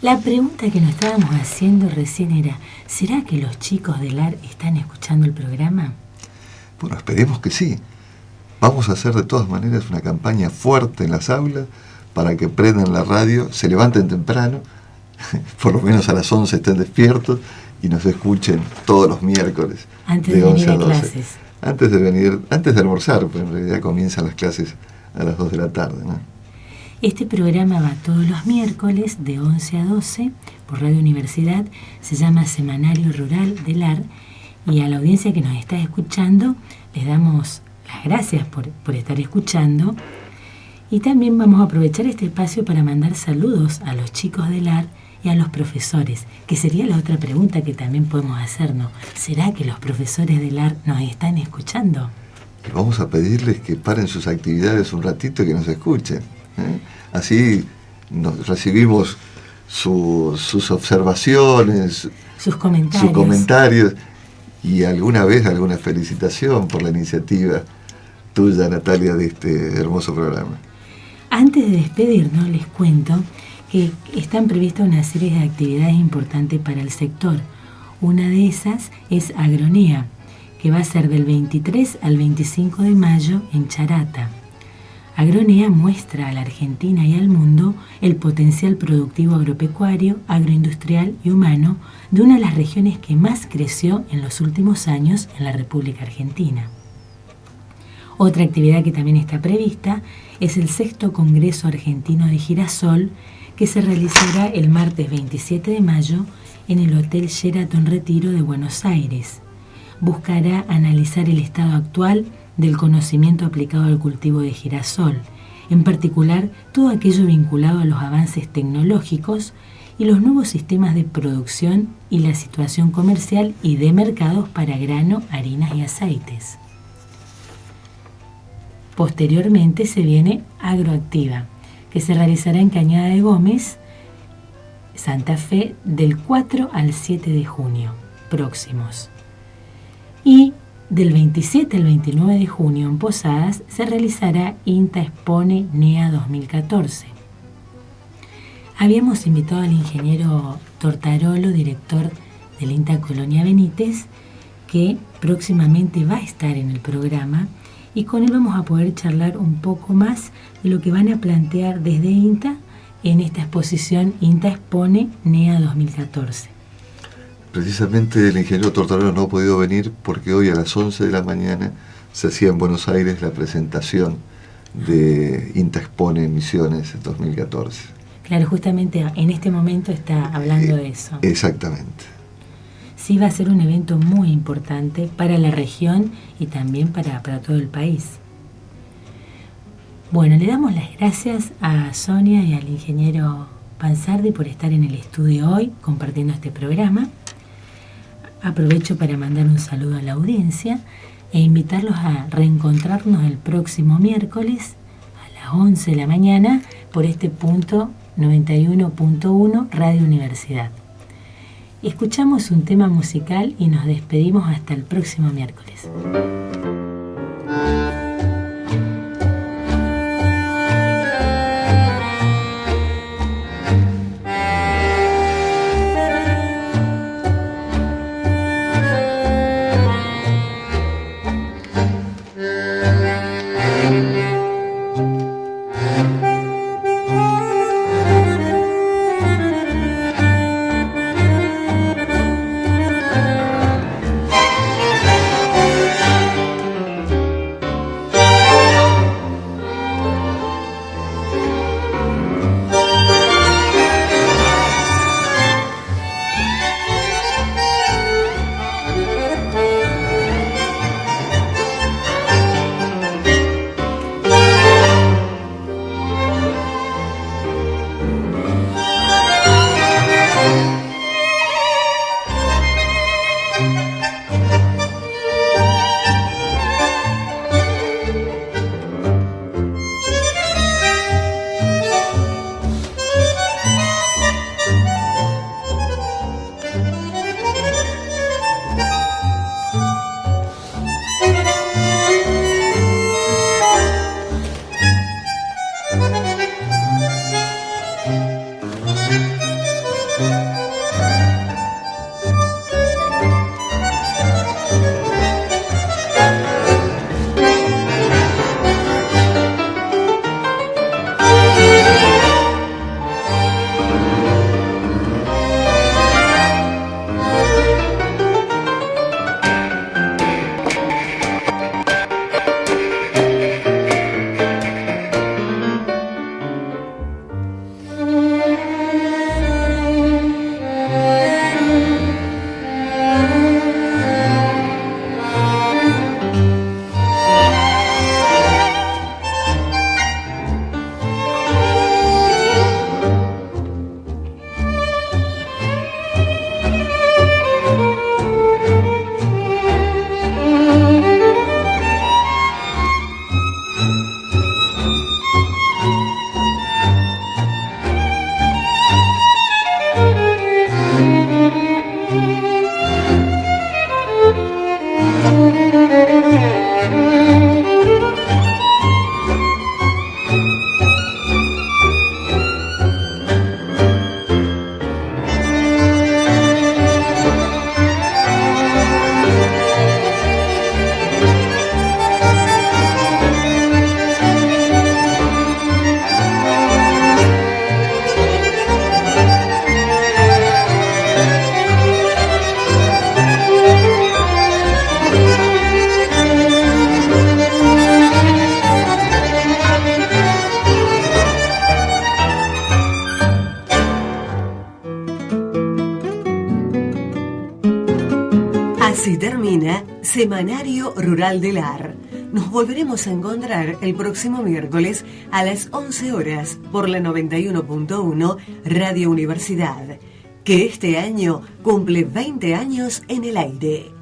La pregunta que nos estábamos haciendo recién era, ¿será que los chicos del AR están escuchando el programa? Bueno, esperemos que sí. Vamos a hacer de todas maneras una campaña fuerte en las aulas para que prendan la radio, se levanten temprano, por lo menos a las 11 estén despiertos y nos escuchen todos los miércoles. Antes de venir a clases. Antes de almorzar, pues en realidad comienzan las clases a las 2 de la tarde, ¿no? Este programa va todos los miércoles de 11 a 12 por Radio Universidad, se llama Semanario Rural del AR, y a la audiencia que nos está escuchando les damos las gracias por estar escuchando, y también vamos a aprovechar este espacio para mandar saludos a los chicos del AR y a los profesores, que sería la otra pregunta que también podemos hacernos. ¿Será que los profesores del AR nos están escuchando? Y vamos a pedirles que paren sus actividades un ratito y que nos escuchen, ¿eh? Así recibimos sus observaciones, sus comentarios y alguna vez alguna felicitación por la iniciativa tuya, Natalia, de este hermoso programa. Antes de despedirnos, les cuento que están previstas una serie de actividades importantes para el sector. Una de esas es Agronea, que va a ser del 23 al 25 de mayo en Charata. Agronea muestra a la Argentina y al mundo el potencial productivo agropecuario, agroindustrial y humano de una de las regiones que más creció en los últimos años en la República Argentina. Otra actividad que también está prevista es el 6º Congreso Argentino de Girasol, que se realizará el martes 27 de mayo en el Hotel Sheraton Retiro de Buenos Aires. Buscará analizar el estado actual del conocimiento aplicado al cultivo de girasol, en particular todo aquello vinculado a los avances tecnológicos y los nuevos sistemas de producción y la situación comercial y de mercados para grano, harinas y aceites. Posteriormente se viene Agroactiva, que se realizará en Cañada de Gómez, Santa Fe, del 4 al 7 de junio próximos. Y del 27 al 29 de junio en Posadas se realizará INTA Expone NEA 2014. Habíamos invitado al ingeniero Tortarolo, director del INTA Colonia Benítez, que próximamente va a estar en el programa, y con él vamos a poder charlar un poco más de lo que van a plantear desde INTA en esta exposición INTA Expone NEA 2014. Precisamente el ingeniero Tortarolo no ha podido venir porque hoy a las 11 de la mañana se hacía en Buenos Aires la presentación de INTA Expone Misiones 2014. Claro, justamente en este momento está hablando de eso. Exactamente. Sí, va a ser un evento muy importante para la región y también para todo el país. Bueno, le damos las gracias a Sonia y al ingeniero Pansardi por estar en el estudio hoy compartiendo este programa. Aprovecho para mandar un saludo a la audiencia e invitarlos a reencontrarnos el próximo miércoles a las 11 de la mañana por este punto 91.1 Radio Universidad. Escuchamos un tema musical y nos despedimos hasta el próximo miércoles. Así termina Semanario Rural del AR. Nos volveremos a encontrar el próximo miércoles a las 11 horas por la 91.1 Radio Universidad, que este año cumple 20 años en el aire.